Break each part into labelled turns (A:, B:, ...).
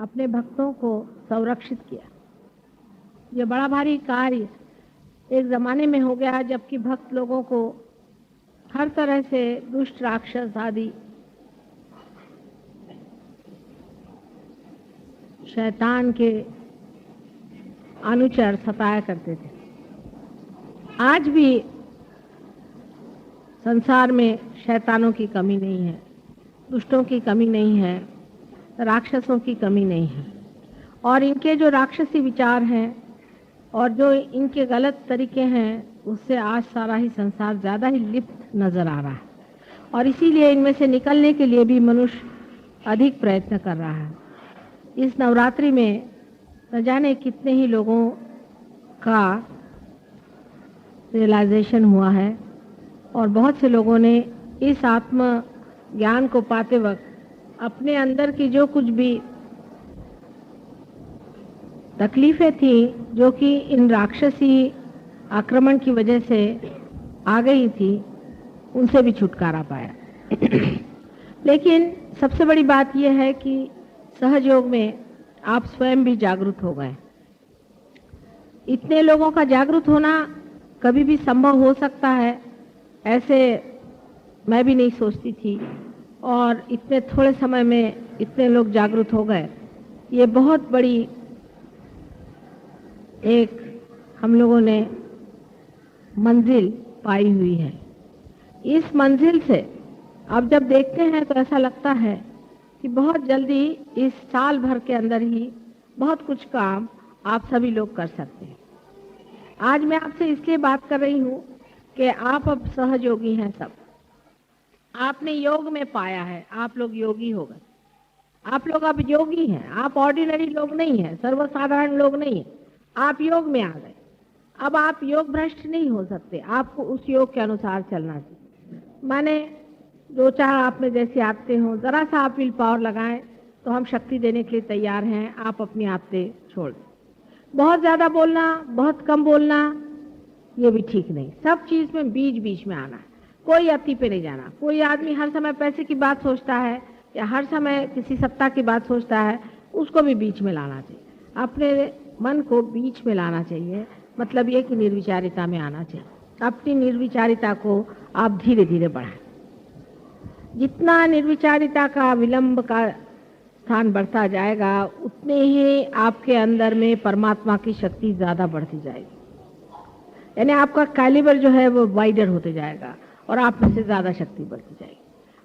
A: अपने भक्तों को संरक्षित किया। ये बड़ा भारी कार्य एक ज़माने में हो गया जबकि भक्त लोगों को हर तरह से दुष्ट राक्षस आदि शैतान के अनुचर सताया करते थे। आज भी संसार में शैतानों की कमी नहीं है, दुष्टों की कमी नहीं है, राक्षसों की कमी नहीं है। और इनके जो राक्षसी विचार हैं और जो इनके गलत तरीके हैं उससे आज सारा ही संसार ज़्यादा ही लिप्त नज़र आ रहा है और इसीलिए इनमें से निकलने के लिए भी मनुष्य अधिक प्रयत्न कर रहा है। इस नवरात्रि में न जाने कितने ही लोगों का रियलाइजेशन हुआ है और बहुत से लोगों ने इस आत्म ज्ञान को पाते वक्त अपने अंदर की जो कुछ भी तकलीफें थी जो कि इन राक्षसी आक्रमण की वजह से आ गई थी उनसे भी छुटकारा पाया। लेकिन सबसे बड़ी बात यह है कि सहयोग में आप स्वयं भी जागरूक हो गए। इतने लोगों का जागरूक होना कभी भी संभव हो सकता है ऐसे मैं भी नहीं सोचती थी और इतने थोड़े समय में इतने लोग जागरूक हो गए। ये बहुत बड़ी एक हम लोगों ने मंजिल पाई हुई है। इस मंजिल से अब जब देखते हैं तो ऐसा लगता है कि बहुत जल्दी इस साल भर के अंदर ही बहुत कुछ काम आप सभी लोग कर सकते हैं। आज मैं आपसे इसलिए बात कर रही हूँ कि आप अब सहयोगी हैं। सब आपने योग में पाया है, आप लोग योगी हो गए। आप लोग अब योगी हैं, आप ऑर्डिनरी लोग नहीं हैं, सर्वसाधारण लोग नहीं हैं, आप योग में आ गए। अब आप योग भ्रष्ट नहीं हो सकते, आपको उस योग के अनुसार चलना चाहिए। माने दो चार आप में जैसे आते हो, जरा सा आप विल पावर लगाएं तो हम शक्ति देने के लिए तैयार हैं। आप अपनी आदतें छोड़ दें। बहुत ज़्यादा बोलना, बहुत कम बोलना, ये भी ठीक नहीं। सब चीज़ में बीच बीच में आना है, कोई अति पे नहीं जाना। कोई आदमी हर समय पैसे की बात सोचता है या हर समय किसी सत्ता की बात सोचता है, उसको भी बीच में लाना चाहिए। अपने मन को बीच में लाना चाहिए, मतलब ये कि निर्विचारिता में आना चाहिए। अपनी निर्विचारिता को आप धीरे धीरे बढ़ाएं। जितना निर्विचारिता का विलंब का स्थान बढ़ता जाएगा उतने ही आपके अंदर में परमात्मा की शक्ति ज़्यादा बढ़ती जाएगी। यानी आपका कैलिबर जो है वो वाइडर होते जाएगा और आप में से ज़्यादा शक्ति बढ़ती जाएगी।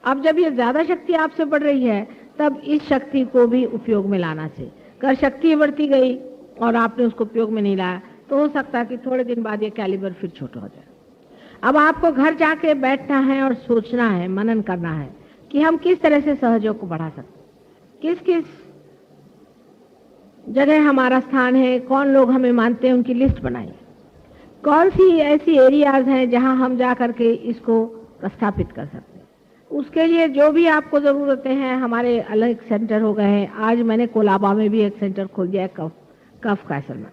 A: अब जब ये ज़्यादा शक्ति आपसे बढ़ रही है तब इस शक्ति को भी उपयोग में लाना चाहिए। अगर शक्ति बढ़ती गई और आपने उसको उपयोग में नहीं लाया तो हो सकता है कि थोड़े दिन बाद ये कैलिबर फिर छोटा हो जाए। अब आपको घर जाके बैठना है और सोचना है, मनन करना है कि हम किस तरह से सहयोग को बढ़ा सकते हैं, किस किस जगह हमारा स्थान है, कौन लोग हमें मानते हैं, उनकी लिस्ट बनाइए। कौन सी ऐसी एरियाज हैं जहां हम जा करके इसको प्रस्थापित कर सकते हैं। उसके लिए जो भी आपको ज़रूरतें हैं, हमारे अलग सेंटर हो गए हैं। आज मैंने कोलाबा में भी एक सेंटर खोल दिया है, कफ कैसल में।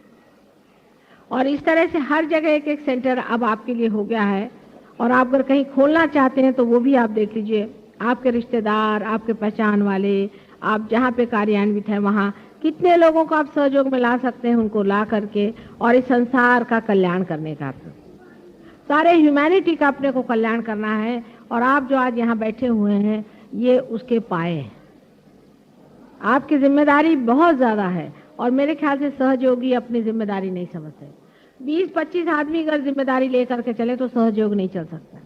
A: और इस तरह से हर जगह एक एक सेंटर अब आपके लिए हो गया है। और आप अगर कहीं खोलना चाहते हैं तो वो भी आप देख लीजिए। आपके रिश्तेदार, आपके पहचान वाले, आप जहाँ पे कार्यान्वित हैं वहाँ कितने लोगों को आप सहयोग में ला सकते हैं, उनको ला करके और इस संसार का कल्याण करने का, सारे ह्यूमैनिटी का अपने को कल्याण करना है। और आप जो आज यहाँ बैठे हुए हैं ये उसके पाए हैं। आपकी जिम्मेदारी बहुत ज़्यादा है और मेरे ख्याल से सहयोगी अपनी जिम्मेदारी नहीं समझते। 20-25 आदमी अगर जिम्मेदारी लेकर के चले तो सहयोग नहीं चल सकता।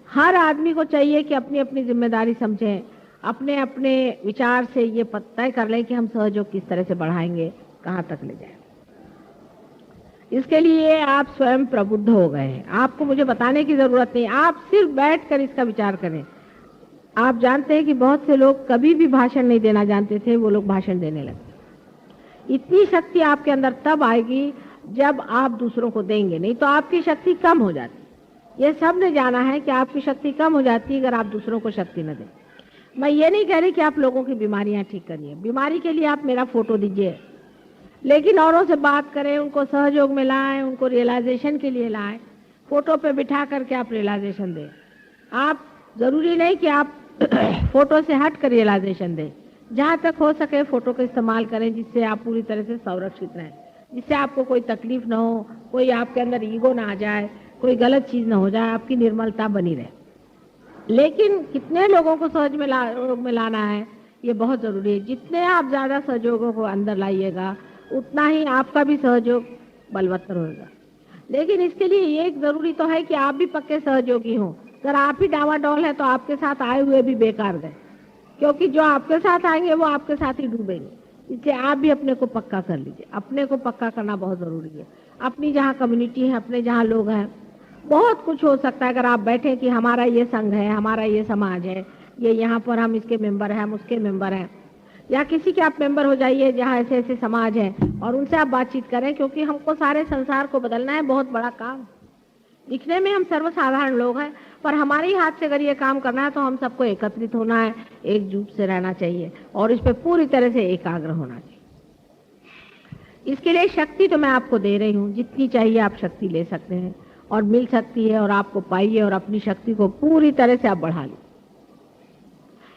A: हर आदमी को चाहिए कि अपनी अपनी जिम्मेदारी समझें, अपने अपने विचार से ये तय कर लें कि हम सहयोग किस तरह से बढ़ाएंगे, कहाँ तक ले जाएं। इसके लिए आप स्वयं प्रबुद्ध हो गए हैं। आपको मुझे बताने की ज़रूरत नहीं, आप सिर्फ बैठ कर इसका विचार करें। आप जानते हैं कि बहुत से लोग कभी भी भाषण नहीं देना जानते थे, वो लोग भाषण देने लगे। इतनी शक्ति आपके अंदर तब आएगी जब आप दूसरों को देंगे, नहीं तो आपकी शक्ति कम हो जाती। ये सब ने जाना है कि आपकी शक्ति कम हो जाती है अगर आप दूसरों को शक्ति न दें। मैं ये नहीं कह रही कि आप लोगों की बीमारियां ठीक करिए, बीमारी के लिए आप मेरा फोटो दीजिए, लेकिन औरों से बात करें, उनको सहयोग में लाएं, उनको रियलाइजेशन के लिए लाएं। फोटो पे बिठा करके आप रियलाइजेशन दें। आप जरूरी नहीं कि आप फोटो से हट कर रियलाइजेशन दें, जहाँ तक हो सके फोटो का इस्तेमाल करें जिससे आप पूरी तरह से संरक्षित रहें, जिससे आपको कोई तकलीफ ना हो, कोई आपके अंदर ईगो ना आ जाए, कोई गलत चीज ना हो जाए, आपकी निर्मलता बनी रहे। लेकिन कितने लोगों को सहज में लाना है ये बहुत जरूरी है। जितने आप ज्यादा सहयोगों को अंदर लाइएगा उतना ही आपका भी सहयोग बलवत्तर होगा। लेकिन इसके लिए ये एक जरूरी तो है कि आप भी पक्के सहयोगी हों। अगर आप ही डावाडोल है तो आपके साथ आए हुए भी बेकार गए, क्योंकि जो आपके साथ आएंगे वो आपके साथ ही डूबेंगे। इसलिए आप भी अपने को पक्का कर लीजिए। अपने को पक्का करना बहुत जरूरी है। अपनी जहाँ कम्युनिटी है, अपने जहाँ लोग हैं, बहुत कुछ हो सकता है। अगर आप बैठे कि हमारा ये संघ है, हमारा ये समाज है, ये यहाँ पर हम इसके मेंबर हैं, हम उसके मेंबर हैं, या किसी के आप मेंबर हो जाइए जहाँ ऐसे ऐसे समाज है और उनसे आप बातचीत करें, क्योंकि हमको सारे संसार को बदलना है। बहुत बड़ा काम। दिखने में हम सर्वसाधारण लोग हैं, पर हमारे ही हाथ से अगर ये काम करना है तो हम सबको एकत्रित होना है, एकजुट से रहना चाहिए और इस पर पूरी तरह से एकाग्र होना चाहिए। इसके लिए शक्ति तो मैं आपको दे रही हूँ, जितनी चाहिए आप शक्ति ले सकते हैं और मिल सकती है, और आपको पाइए और अपनी शक्ति को पूरी तरह से आप बढ़ा लीजिए।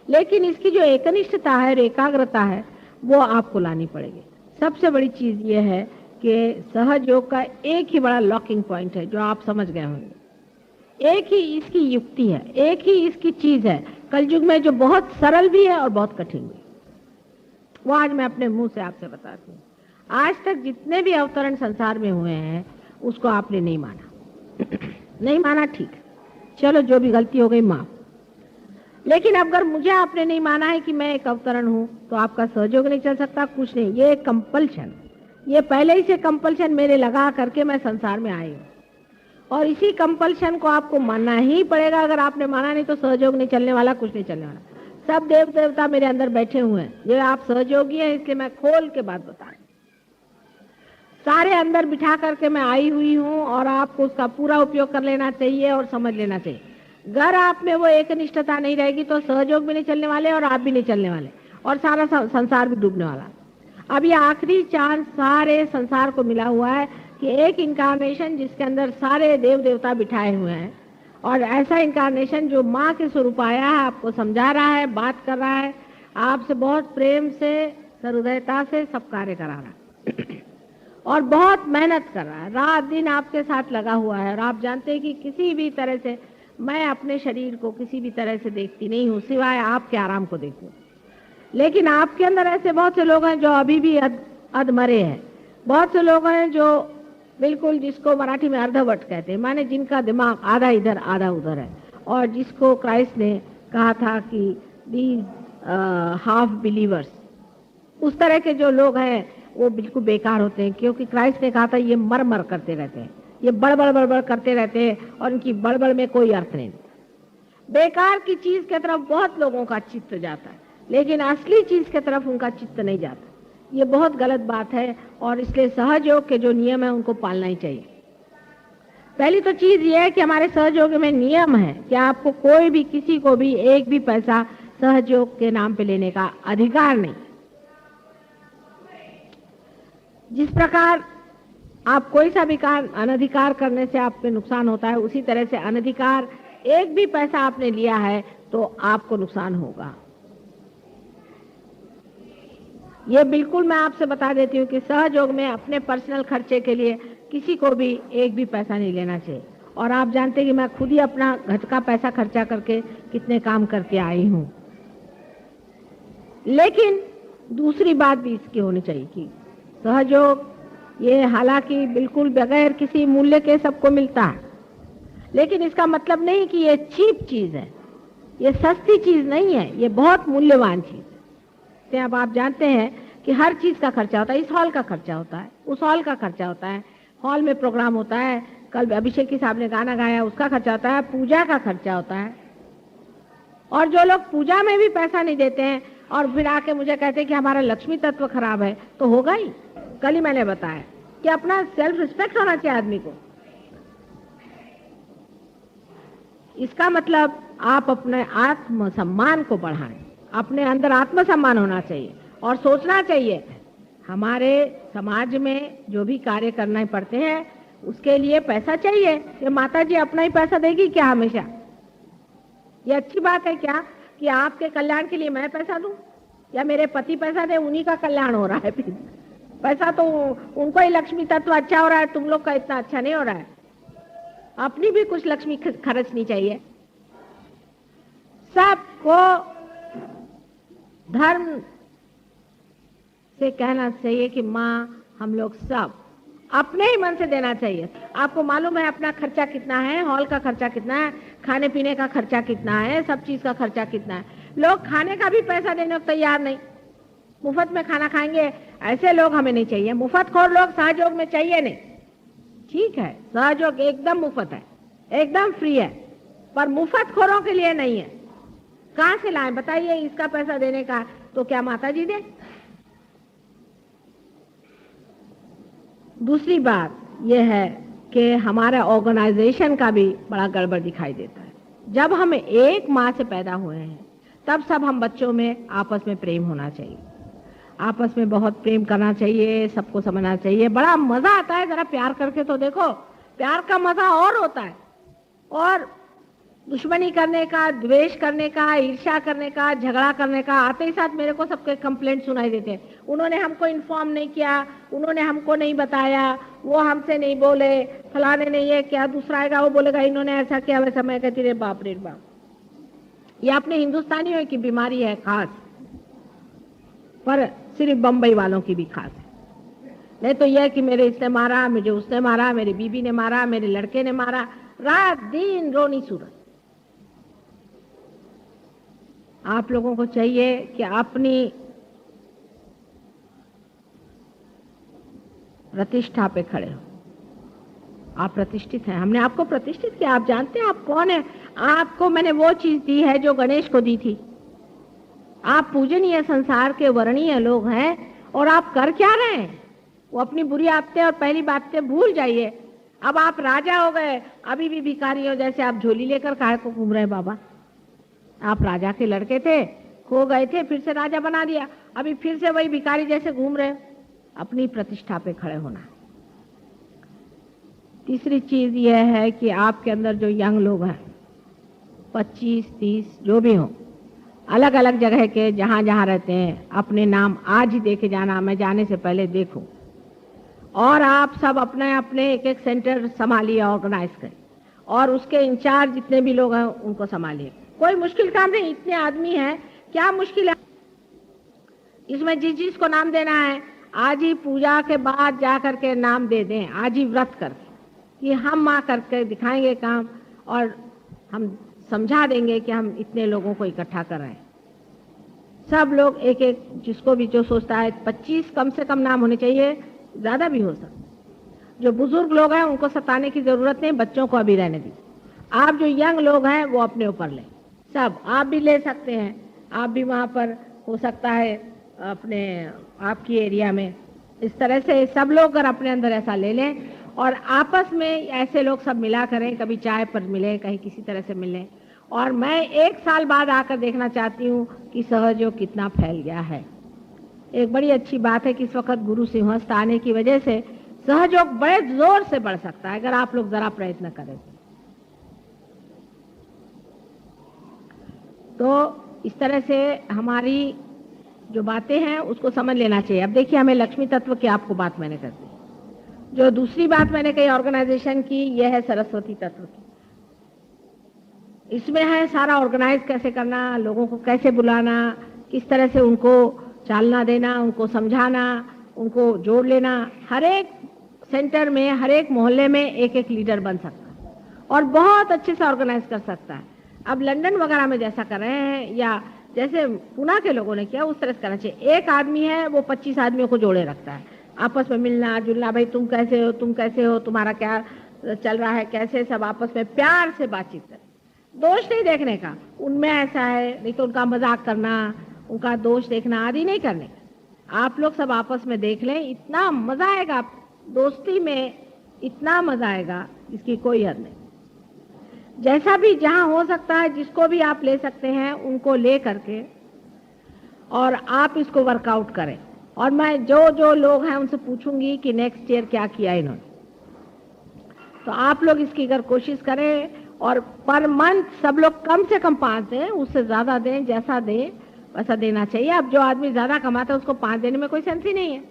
A: लेकिन इसकी जो एकनिष्ठता है और एकाग्रता है वो आपको लानी पड़ेगी। सबसे बड़ी चीज ये है कि सहयोग का एक ही बड़ा लॉकिंग पॉइंट है जो आप समझ गए होंगे। एक ही इसकी युक्ति है, एक ही इसकी चीज है कलयुग में जो बहुत सरल भी है और बहुत कठिन भी। वो आज मैं अपने मुंह से आपसे बताती हूँ। आज तक जितने भी अवतरण संसार में हुए हैं उसको आपने नहीं माना। नहीं माना, ठीक, चलो जो भी गलती हो गई माफ। लेकिन अगर मुझे आपने नहीं माना है कि मैं एक अवतरण हूं तो आपका सहयोग नहीं चल सकता, कुछ नहीं। ये एक कंपल्शन, ये पहले ही से कंपल्शन मेरे लगा करके मैं संसार में आई हूँ और इसी कंपल्शन को आपको मानना ही पड़ेगा। अगर आपने माना नहीं तो सहयोग नहीं चलने वाला, कुछ नहीं चलने वाला। सब देव देवता मेरे अंदर बैठे हुए हैं, ये आप सहयोगी हैं, इसलिए मैं खोल के बात बता रही हूँ। सारे अंदर बिठा करके मैं आई हुई हूँ और आपको उसका पूरा उपयोग कर लेना चाहिए और समझ लेना चाहिए। अगर आप में वो एकनिष्ठता नहीं रहेगी तो सहयोग भी नहीं चलने वाले और आप भी नहीं चलने वाले और सारा संसार भी डूबने वाला। अब ये आखिरी चांस सारे संसार को मिला हुआ है कि एक इनकारनेशन जिसके अंदर सारे देव देवता बिठाए हुए हैं, और ऐसा इनकारनेशन जो माँ के स्वरूप आया है, आपको समझा रहा है, बात कर रहा है, आपसे बहुत प्रेम से, सहृदयता से सब कार्य करा रहा है और बहुत मेहनत कर रहा है, रात दिन आपके साथ लगा हुआ है। और आप जानते हैं कि किसी भी तरह से मैं अपने शरीर को किसी भी तरह से देखती नहीं हूँ सिवाय आपके आराम को देखूं। लेकिन आपके अंदर ऐसे बहुत से लोग हैं जो अभी भी अधमरे हैं। बहुत से लोग हैं जो बिल्कुल, जिसको मराठी में अर्धवट कहते हैं, माने जिनका दिमाग आधा इधर आधा उधर है, और जिसको क्राइस्ट ने कहा था कि दीज हाफ बिलीवर्स, उस तरह के जो लोग हैं वो बिल्कुल बेकार होते हैं, क्योंकि क्राइस्ट ने कहा था ये मर मर करते रहते हैं, ये बड़बड़ बड़बड़ करते रहते हैं और उनकी बड़बड़ में कोई अर्थ नहीं। बेकार की चीज की तरफ बहुत लोगों का चित्त जाता है, लेकिन असली चीज की तरफ उनका चित्त नहीं जाता। ये बहुत गलत बात है और इसलिए सहयोग के जो नियम है उनको पालना ही चाहिए। पहली तो चीज ये है कि हमारे सहयोग में नियम है कि आपको कोई भी, किसी को भी एक भी पैसा सहयोग के नाम पे लेने का अधिकार नहीं। जिस प्रकार आप कोई सा भी काम अनधिकार करने से आप पे नुकसान होता है, उसी तरह से अनधिकार एक भी पैसा आपने लिया है तो आपको नुकसान होगा। ये बिल्कुल मैं आपसे बता देती हूँ कि सहयोग में अपने पर्सनल खर्चे के लिए किसी को भी एक भी पैसा नहीं लेना चाहिए। और आप जानते हैं कि मैं खुद ही अपना घर का पैसा खर्चा करके कितने काम करके आई हूँ। लेकिन दूसरी बात भी इसकी होनी चाहिए कि सहयोग ये हालांकि बिल्कुल बगैर किसी मूल्य के सबको मिलता है, लेकिन इसका मतलब नहीं कि ये चीप चीज है, ये सस्ती चीज नहीं है, ये बहुत मूल्यवान चीज है। अब आप जानते हैं कि हर चीज का खर्चा होता है। इस हॉल का खर्चा होता है, उस हॉल का खर्चा होता है, हॉल में प्रोग्राम होता है, कल अभिषेक की साहब ने गाना गाया उसका खर्चा होता है, पूजा का खर्चा होता है। और जो लोग पूजा में भी पैसा नहीं देते हैं और फिर आके मुझे कहते हैं कि हमारा लक्ष्मी तत्व खराब है, तो होगा ही। कल ही मैंने बताया कि अपना सेल्फ रिस्पेक्ट होना चाहिए आदमी को। इसका मतलब आप अपने आत्म सम्मान को बढ़ाएं, अपने अंदर आत्म सम्मान होना चाहिए और सोचना चाहिए हमारे समाज में जो भी कार्य करना पड़ते हैं उसके लिए पैसा चाहिए। ये माता जी अपना ही पैसा देगी क्या हमेशा? ये अच्छी बात है क्या कि आपके कल्याण के लिए मैं पैसा दूं? या मेरे पति पैसा दे, उन्हीं का कल्याण हो रहा है। फिर पैसा तो उनको ही लक्ष्मी तत्व अच्छा हो रहा है, तुम लोग का इतना अच्छा नहीं हो रहा है। अपनी भी कुछ लक्ष्मी खर्चनी चाहिए। सबको धर्म से कहना चाहिए कि माँ हम लोग सब अपने ही मन से देना चाहिए। आपको मालूम है अपना खर्चा कितना है, हॉल का खर्चा कितना है, खाने पीने का खर्चा कितना है, सब चीज का खर्चा कितना है। लोग खाने का भी पैसा देने को तैयार नहीं, मुफ्त में खाना खाएंगे, ऐसे लोग हमें नहीं चाहिए। मुफ्तखोर लोग सहयोग में चाहिए नहीं। ठीक है, सहयोग एकदम मुफ्त है, एकदम फ्री है, पर मुफ्तखोरों के लिए नहीं है। कहां से लाएं बताइए इसका पैसा देने का? तो क्या माता जी दे? दूसरी बात यह है कि हमारा ऑर्गेनाइजेशन का भी बड़ा गड़बड़ दिखाई देता है। जब हम एक माँ से पैदा हुए हैं तब सब हम बच्चों में आपस में प्रेम होना चाहिए, आपस में बहुत प्रेम करना चाहिए, सबको समझना चाहिए। बड़ा मजा आता है, जरा प्यार करके तो देखो, प्यार का मजा और होता है। और दुश्मनी करने का, द्वेष करने का, ईर्ष्या करने का, झगड़ा करने का, आते ही साथ मेरे को सबके कंप्लेंट सुनाई देते हैं। उन्होंने हमको इन्फॉर्म नहीं किया, उन्होंने हमको नहीं बताया, वो हमसे नहीं बोले, फलाने ने ये क्या, दूसरा आएगा वो बोलेगा इन्होंने ऐसा किया वैसा। मैं कहती रे बाप रे बाप, ये अपने हिंदुस्तानियों की बीमारी है खास, पर सिर्फ बम्बई वालों की भी खास है। नहीं तो यह कि मेरे इसने मारा, मुझे उसने मारा, मेरी बीबी ने मारा, मेरे लड़के ने मारा, रात दिन रोनी सूरत। आप लोगों को चाहिए कि अपनी प्रतिष्ठा पे खड़े हो। आप प्रतिष्ठित हैं, हमने आपको प्रतिष्ठित किया। आप जानते हैं आप कौन है? आपको मैंने वो चीज दी है जो गणेश को दी थी। आप पूजनीय संसार के वर्णीय लोग हैं और आप कर क्या रहे हैं? वो अपनी बुरी आदतें और पहली बातें भूल जाइए। अब आप राजा हो गए, अभी भी भिखारी हो जैसे आप झोली लेकर काहे को घूम रहे हैं बाबा? आप राजा के लड़के थे, खो गए थे, फिर से राजा बना दिया, अभी फिर से वही भिखारी जैसे घूम रहे हो। अपनी प्रतिष्ठा पे खड़े होना। तीसरी चीज यह है कि आपके अंदर जो यंग लोग हैं, 25-30 जो भी हो, अलग अलग जगह के जहां जहां रहते हैं, अपने नाम आज ही देके जाना, मैं जाने से पहले देखूं। और आप सब अपने अपने एक एक सेंटर संभालिए, ऑर्गेनाइज करें, और उसके इंचार्ज जितने भी लोग हैं उनको संभालिए। कोई मुश्किल काम नहीं, इतने आदमी हैं, क्या मुश्किल है इसमें? जिस चीज को नाम देना है आज ही पूजा के बाद जा करके नाम दे दें, आज ही व्रत करके कि हम माँ करके दिखाएंगे काम, और हम समझा देंगे कि हम इतने लोगों को इकट्ठा कर रहे हैं। सब लोग एक एक, जिसको भी जो सोचता है 25 कम से कम नाम होने चाहिए, ज्यादा भी हो सकता। जो बुजुर्ग लोग हैं उनको सताने की जरूरत नहीं, बच्चों को अभी रहने दीजिए। आप जो यंग लोग हैं वो अपने ऊपर लें, सब आप भी ले सकते हैं। आप भी वहाँ पर हो सकता है अपने आपकी एरिया में इस तरह से सब लोग अगर अपने अंदर ऐसा ले लें और आपस में ऐसे लोग सब मिला करें, कभी चाय पर मिले, कहीं किसी तरह से मिलें। और मैं 1 साल बाद आकर देखना चाहती हूँ कि सहयोग कितना फैल गया है। एक बड़ी अच्छी बात है कि इस वक्त गुरु सिंहस्थ आने की वजह से सहयोग बड़े जोर से बढ़ सकता है अगर आप लोग जरा प्रयत्न करें तो। इस तरह से हमारी जो बातें हैं उसको समझ लेना चाहिए। अब देखिए, हमें लक्ष्मी तत्व की आपको बात मैंने कर दी। जो दूसरी बात मैंने कही ऑर्गेनाइजेशन की, यह है सरस्वती तत्व की। इसमें है सारा ऑर्गेनाइज कैसे करना, लोगों को कैसे बुलाना, किस तरह से उनको चालना देना, उनको समझाना, उनको जोड़ लेना। हर एक सेंटर में, हर एक मोहल्ले में एक एक लीडर बन सकता है और बहुत अच्छे से ऑर्गेनाइज कर सकता है। अब लंदन वगैरह में जैसा कर रहे हैं या जैसे पुणे के लोगों ने किया, उस तरह से करना चाहिए। एक आदमी है वो 25 आदमियों को जोड़े रखता है, आपस में मिलना जुलना, भाई तुम कैसे हो, तुम कैसे हो, तुम्हारा क्या चल रहा है, कैसे, सब आपस में प्यार से बातचीत करें। दोष नहीं देखने का, उनमें ऐसा है, नहीं तो उनका मजाक करना, उनका दोष देखना आदि नहीं करने का। आप लोग सब आपस में देख लें, इतना मजा आएगा दोस्ती में, इतना मजा आएगा इसकी कोई हद नहीं। जैसा भी जहां हो सकता है, जिसको भी आप ले सकते हैं उनको ले करके और आप इसको वर्कआउट करें। और मैं जो जो लोग हैं उनसे पूछूंगी कि नेक्स्ट ईयर क्या किया इन्होंने, तो आप लोग इसकी अगर कोशिश करें और पर मंथ सब लोग कम से कम 5 दें, उससे ज्यादा दें, जैसा दें, वैसा देना चाहिए। अब जो आदमी ज़्यादा कमाता है उसको 5 देने में कोई सेंस ही नहीं है।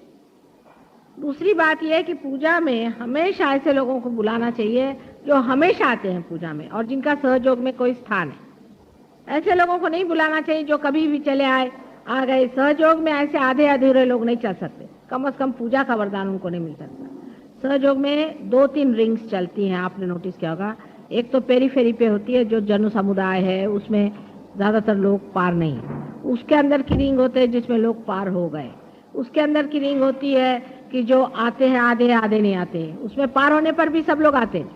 A: दूसरी बात यह है कि पूजा में हमेशा ऐसे लोगों को बुलाना चाहिए जो हमेशा आते हैं पूजा में और जिनका सहयोग में कोई स्थान है। ऐसे लोगों को नहीं बुलाना चाहिए जो कभी भी चले आए आ गए। सहयोग में ऐसे आधे अधूरे लोग नहीं चल सकते, कम से कम पूजा का वरदान उनको नहीं मिल सकता। सहयोग में 2-3 रिंग्स चलती हैं, आपने नोटिस किया होगा। एक तो पेरीफेरी पे होती है जो जन समुदाय है, उसमें ज़्यादातर लोग पार नहीं। उसके अंदर की रिंग होते हैं जिसमें लोग पार हो गए। उसके अंदर की रिंग होती है कि जो आते हैं आधे, आधे नहीं आते, उसमें पार होने पर भी सब लोग आते हैं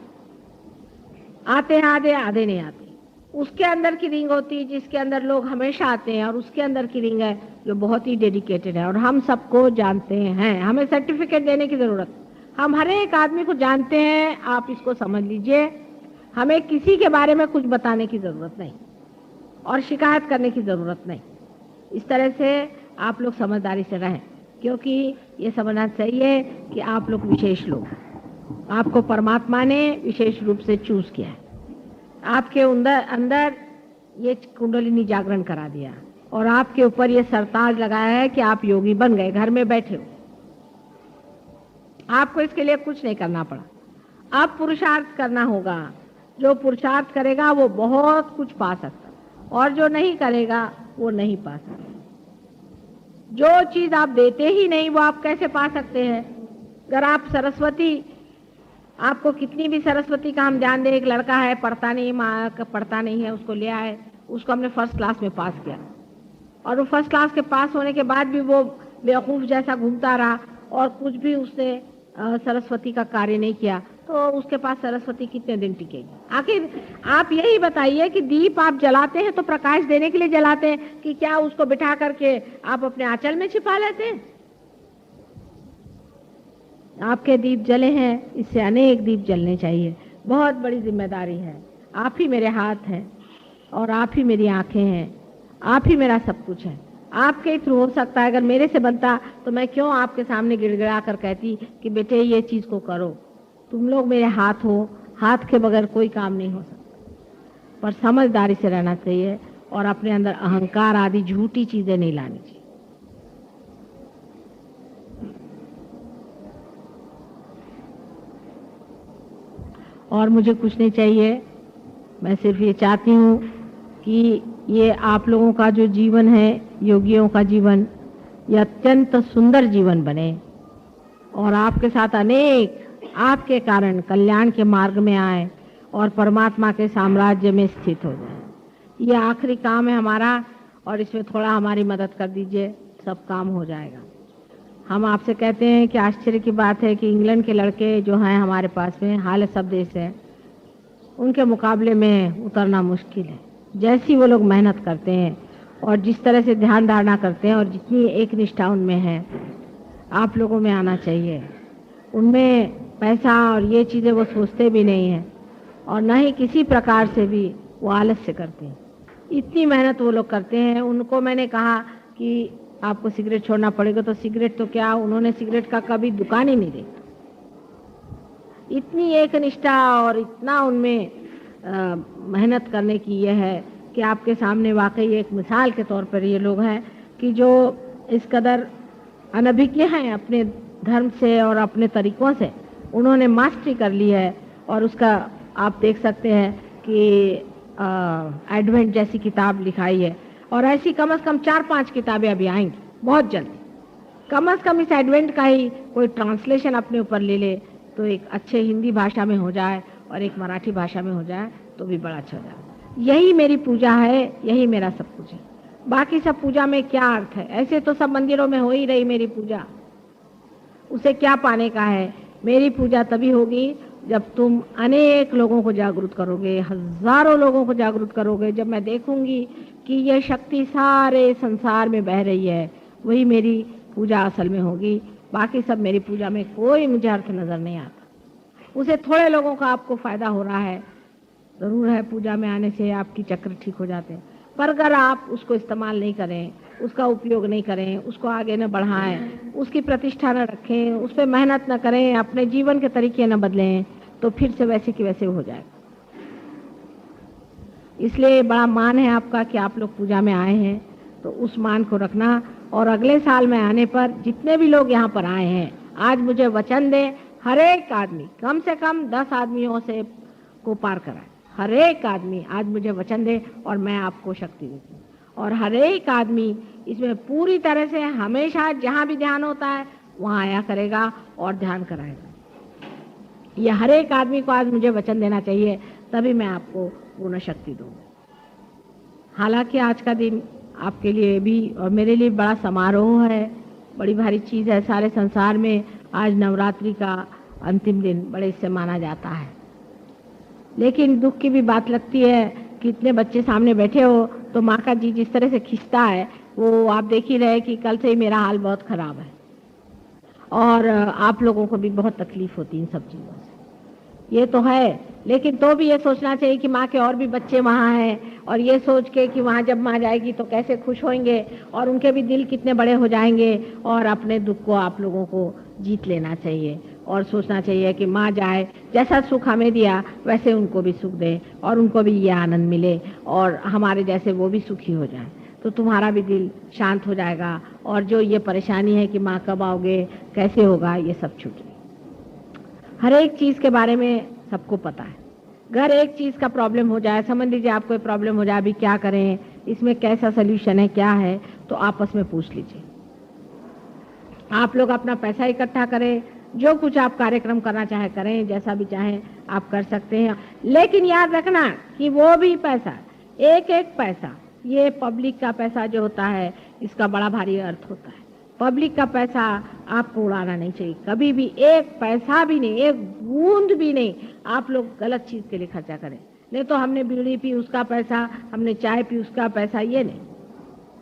A: आधे, आधे नहीं आते। उसके अंदर की रिंग होती है जिसके अंदर लोग हमेशा आते हैं, और उसके अंदर की रिंग है जो बहुत ही डेडिकेटेड है और हम सबको जानते हैं। हमें सर्टिफिकेट देने की जरूरत, हम हर एक आदमी को जानते हैं। आप इसको समझ लीजिए, हमें किसी के बारे में कुछ बताने की जरूरत नहीं और शिकायत करने की जरूरत नहीं। इस तरह से आप लोग समझदारी से रहें, क्योंकि ये समझना चाहिए कि आप लोग विशेष लोग, आपको परमात्मा ने विशेष रूप से चूज किया है। आपके अंदर ये कुंडलिनी जागरण करा दिया और आपके ऊपर ये सरताज लगाया है कि आप योगी बन गए, घर में बैठे हो। आपको इसके लिए कुछ नहीं करना पड़ा। अब पुरुषार्थ करना होगा। जो पुरुषार्थ करेगा वो बहुत कुछ पा सकता, और जो नहीं करेगा वो नहीं पा सकता। जो चीज आप देते ही नहीं वो आप कैसे पा सकते हैं? अगर आप सरस्वती, आपको कितनी भी सरस्वती का हम जान दें, एक लड़का है पढ़ता नहीं है, उसको ले आए, उसको हमने फर्स्ट क्लास में पास किया, और वो फर्स्ट क्लास के पास होने के बाद भी वो बेवकूफ जैसा घूमता रहा और कुछ भी उसने सरस्वती का कार्य नहीं किया, तो उसके पास सरस्वती कितने दिन टिकेगी? आखिर आप यही बताइए कि दीप आप जलाते हैं तो प्रकाश देने के लिए जलाते हैं कि क्या उसको बिठा करके आप अपने आंचल में छिपा लेते हैं? आपके दीप जले हैं, इससे अनेक दीप जलने चाहिए। बहुत बड़ी जिम्मेदारी है। आप ही मेरे हाथ हैं और आप ही मेरी आंखें हैं, आप ही मेरा सब कुछ है। आपके थ्रू हो सकता है। अगर मेरे से बनता तो मैं क्यों आपके सामने गिड़गिड़ा कर कहती कि बेटे ये चीज को करो। तुम लोग मेरे हाथ हो, हाथ के बगैर कोई काम नहीं हो सकता। पर समझदारी से रहना चाहिए और अपने अंदर अहंकार आदि झूठी चीजें नहीं लानी चाहिए। और मुझे कुछ नहीं चाहिए, मैं सिर्फ ये चाहती हूँ कि ये आप लोगों का जो जीवन है, योगियों का जीवन, ये अत्यंत सुंदर जीवन बने और आपके साथ अनेक आपके कारण कल्याण के मार्ग में आए और परमात्मा के साम्राज्य में स्थित हो जाए। ये आखिरी काम है हमारा और इसमें थोड़ा हमारी मदद कर दीजिए, सब काम हो जाएगा। हम आपसे कहते हैं कि आश्चर्य की बात है कि इंग्लैंड के लड़के जो हैं हमारे पास में, हाल सब देश है, उनके मुकाबले में उतरना मुश्किल है। जैसी वो लोग मेहनत करते हैं और जिस तरह से ध्यान धारणा करते हैं और जितनी एक निष्ठा उनमें है, आप लोगों में आना चाहिए। उनमें पैसा और ये चीज़ें वो सोचते भी नहीं हैं और न ही किसी प्रकार से भी वो आलस्य करते हैं। इतनी मेहनत वो लोग करते हैं। उनको मैंने कहा कि आपको सिगरेट छोड़ना पड़ेगा, तो सिगरेट तो क्या, उन्होंने सिगरेट का कभी दुकान ही नहीं देखा। इतनी एक निष्ठा और इतना उनमें मेहनत करने की ये है कि आपके सामने वाकई एक मिसाल के तौर पर ये लोग हैं कि जो इस कदर अनभिज्ञ हैं अपने धर्म से और अपने तरीकों से, उन्होंने मास्टरी कर ली है। और उसका आप देख सकते हैं कि एडवेंट जैसी किताब लिखाई है और ऐसी कम से कम 4-5 किताबें अभी आएंगी बहुत जल्दी। कम से कम इस एडवेंट का ही कोई ट्रांसलेशन अपने ऊपर ले ले तो एक अच्छे हिंदी भाषा में हो जाए और एक मराठी भाषा में हो जाए तो भी बड़ा अच्छा हो जाए। यही मेरी पूजा है, यही मेरा सब कुछ है। बाकी सब पूजा में क्या अर्थ है? ऐसे तो सब मंदिरों में हो ही रही मेरी पूजा, उसे क्या पाने का है? मेरी पूजा तभी होगी जब तुम अनेक लोगों को जागरूक करोगे, हजारों लोगों को जागरूक करोगे। जब मैं देखूंगी कि यह शक्ति सारे संसार में बह रही है, वही मेरी पूजा असल में होगी। बाकी सब मेरी पूजा में कोई मुझे अर्थ नजर नहीं आता। उसे थोड़े लोगों का आपको फायदा हो रहा है, जरूर है, पूजा में आने से आपकी चक्र ठीक हो जाते हैं, पर अगर आप उसको इस्तेमाल नहीं करें, उसका उपयोग नहीं करें, उसको आगे न बढ़ाएं, उसकी प्रतिष्ठा न रखें, उस पर मेहनत न करें, अपने जीवन के तरीके न बदलें, तो फिर से वैसे की वैसे हो जाएगा। इसलिए बड़ा मान है आपका कि आप लोग पूजा में आए हैं, तो तो उस मान को रखना। और अगले साल में आने पर जितने भी लोग यहाँ पर आए हैं, आज मुझे वचन दें, हर एक आदमी कम से कम 10 आदमियों से को पार कराए। हर एक आदमी आज मुझे वचन दे और मैं आपको शक्ति देती हूँ। और हर एक आदमी इसमें पूरी तरह से हमेशा जहाँ भी ध्यान होता है वहाँ आया करेगा और ध्यान कराएगा। ये हर एक आदमी को आज मुझे वचन देना चाहिए, तभी मैं आपको पूर्ण शक्ति दूँगा। हालांकि आज का दिन आपके लिए भी और मेरे लिए बड़ा समारोह है, बड़ी भारी चीज़ है। सारे संसार में आज नवरात्रि का अंतिम दिन बड़े इससे माना जाता है। लेकिन दुख की भी बात लगती है कि इतने बच्चे सामने बैठे हो तो माँ का जी जिस तरह से खिंचता है वो आप देख ही रहे कि कल से ही मेरा हाल बहुत ख़राब है और आप लोगों को भी बहुत तकलीफ होती इन सब चीज़ों से। ये तो है, लेकिन तो भी ये सोचना चाहिए कि माँ के और भी बच्चे वहाँ हैं और ये सोच के कि वहाँ जब माँ जाएगी तो कैसे खुश होंगे और उनके भी दिल कितने बड़े हो जाएंगे। और अपने दुख को आप लोगों को जीत लेना चाहिए और सोचना चाहिए कि माँ जाए, जैसा सुख हमें दिया वैसे उनको भी सुख दे और उनको भी ये आनंद मिले और हमारे जैसे वो भी सुखी हो जाए, तो तुम्हारा भी दिल शांत हो जाएगा। और जो ये परेशानी है कि माँ कब आओगे, कैसे होगा, ये सब छूट। हर एक चीज़ के बारे में सबको पता है। अगर एक चीज़ का प्रॉब्लम हो जाए, समझ लीजिए आपको कोई प्रॉब्लम हो जाए, अभी क्या करें, इसमें कैसा सल्यूशन है, क्या है, तो आपस में पूछ लीजिए। आप लोग अपना पैसा इकट्ठा करें, जो कुछ आप कार्यक्रम करना चाहे करें, जैसा भी चाहें आप कर सकते हैं। लेकिन याद रखना कि वो भी पैसा, एक एक पैसा, ये पब्लिक का पैसा जो होता है इसका बड़ा भारी अर्थ होता है। पब्लिक का पैसा आपको उड़ाना नहीं चाहिए कभी भी, एक पैसा भी नहीं, एक बूंद भी नहीं आप लोग गलत चीज़ के लिए खर्चा करें। नहीं तो हमने बीड़ी पी उसका पैसा, हमने चाय पी उसका पैसा, ये नहीं।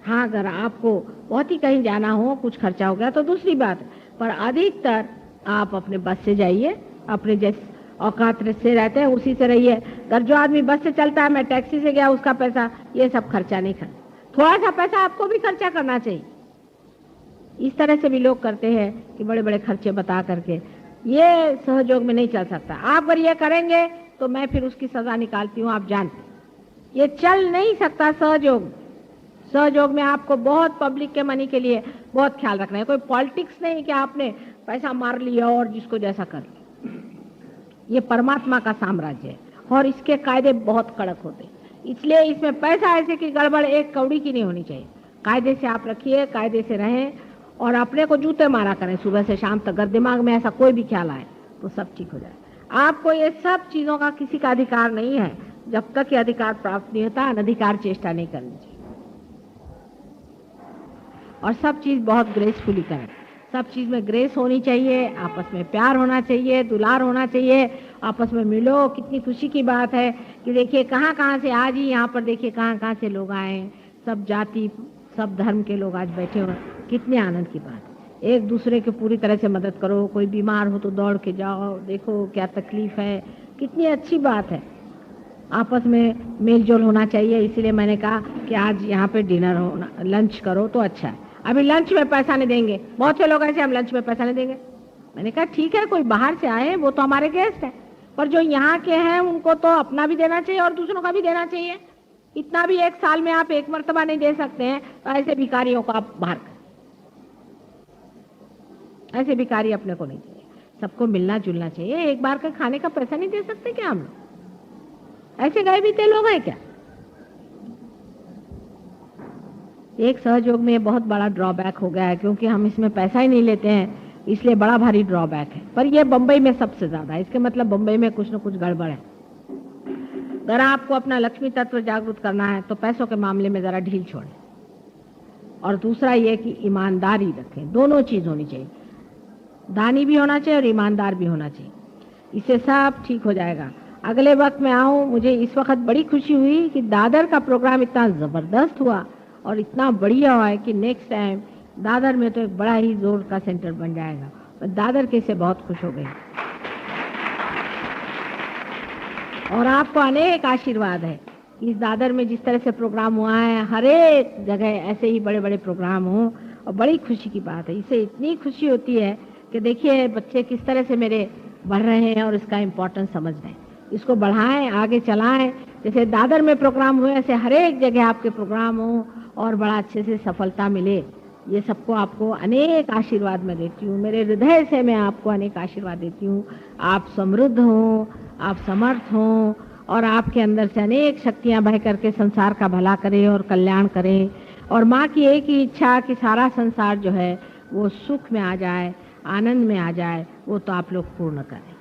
A: हाँ, अगर आपको बहुत ही कहीं जाना हो, कुछ खर्चा हो गया तो दूसरी बात, पर अधिकतर आप अपने बस से जाइए, अपने जिस औकात से रहते हैं उसी से रहिए। अगर जो आदमी बस से चलता है, मैं टैक्सी से गया उसका पैसा, ये सब खर्चा नहीं करना। थोड़ा सा पैसा आपको भी खर्चा करना चाहिए। इस तरह से भी लोग करते हैं कि बड़े बड़े खर्चे बता करके, ये सहयोग में नहीं चल सकता। आप अगर ये करेंगे तो मैं फिर उसकी सजा निकालती हूँ, आप जानते। ये चल नहीं सकता सहयोग। सहयोग में आपको बहुत पब्लिक के मनी के लिए बहुत ख्याल रखना है। कोई पॉलिटिक्स नहीं कि आपने पैसा मार लिया और जिसको जैसा कर लिया। ये परमात्मा का साम्राज्य है और इसके कायदे बहुत कड़क होते हैं, इसलिए इसमें पैसा ऐसे की गड़बड़ एक कौड़ी की नहीं होनी चाहिए। कायदे से आप रखिए, कायदे से रहें और अपने को जूते मारा करें सुबह से शाम तक। अगर दिमाग में ऐसा कोई भी ख्याल आए तो सब ठीक हो जाए। आपको ये सब चीज़ों का किसी का अधिकार नहीं है जब तक ये अधिकार प्राप्त नहीं होता। अनधिकार चेष्टा नहीं करनी चाहिए और सब चीज़ बहुत ग्रेसफुली करें। सब चीज़ में ग्रेस होनी चाहिए, आपस में प्यार होना चाहिए, दुलार होना चाहिए, आपस में मिलो। कितनी खुशी की बात है कि देखिए कहाँ कहाँ से आज ही यहाँ पर देखिए कहाँ कहाँ से लोग आए हैं, सब जाति सब धर्म के लोग आज बैठे हुए। कितने आनंद की बात है। एक दूसरे की पूरी तरह से मदद करो। कोई बीमार हो तो दौड़ के जाओ, देखो क्या तकलीफ है, कितनी अच्छी बात है। आपस में मेल जोल होना चाहिए। इसीलिए मैंने कहा कि आज यहाँ पे डिनर होना, लंच करो तो अच्छा है। अभी लंच में पैसा नहीं देंगे, बहुत से लोग ऐसे हम लंच में पैसा नहीं देंगे। मैंने कहा ठीक है, कोई बाहर से आए वो तो हमारे गेस्ट हैं, पर जो यहाँ के हैं उनको तो अपना भी देना चाहिए और दूसरों का भी देना चाहिए। इतना भी एक साल में आप एक मर्तबा नहीं दे सकते हैं, तो ऐसे भिखारियों को आप बाहर करें। ऐसे भिखारी अपने को नहीं चाहिए, सबको मिलना जुलना चाहिए। एक बार का खाने का पैसा नहीं दे सकते क्या हम लोग? ऐसे गए बीते लोग हैं क्या? एक सहयोग में बहुत बड़ा ड्रॉबैक हो गया है, क्योंकि हम इसमें पैसा ही नहीं लेते हैं, इसलिए बड़ा भारी ड्रॉबैक है। पर यह बंबई में सबसे ज्यादा है। इसके मतलब बंबई में कुछ न कुछ गड़बड़ है। अगर आपको अपना लक्ष्मी तत्व जागरूक करना है तो पैसों के मामले में जरा ढील छोड़ें। और दूसरा ये कि ईमानदारी रखें। दोनों चीज होनी चाहिए, दानी भी होना चाहिए और ईमानदार भी होना चाहिए। इससे सब ठीक हो जाएगा। अगले वक्त में आऊँ, मुझे इस वक्त बड़ी खुशी हुई कि दादर का प्रोग्राम इतना ज़बरदस्त हुआ और इतना बढ़िया हुआ है कि नेक्स्ट टाइम दादर में तो एक बड़ा ही जोर का सेंटर बन जाएगा। मैं दादर के से बहुत खुश हो गई और आपको अनेक आशीर्वाद है। इस दादर में जिस तरह से प्रोग्राम हुआ है, हर एक जगह ऐसे ही बड़े बड़े प्रोग्राम हों और बड़ी खुशी की बात है। इससे इतनी खुशी होती है कि देखिए बच्चे किस तरह से मेरे बढ़ रहे हैं और इसका इम्पोर्टेंस समझ रहे हैं। इसको बढ़ाएं, आगे चलाएं। जैसे दादर में प्रोग्राम हुए, ऐसे हर एक जगह आपके प्रोग्राम हो और बड़ा अच्छे से सफलता मिले। ये सबको आपको अनेक आशीर्वाद मैं देती हूँ, मेरे हृदय से मैं आपको अनेक आशीर्वाद देती हूँ। आप समृद्ध हों, आप समर्थ हों और आपके अंदर से अनेक शक्तियाँ बह करके संसार का भला करें और कल्याण करें। और माँ की एक ही इच्छा कि सारा संसार जो है वो सुख में आ जाए, आनंद में आ जाए, वो तो आप लोग पूर्ण करें।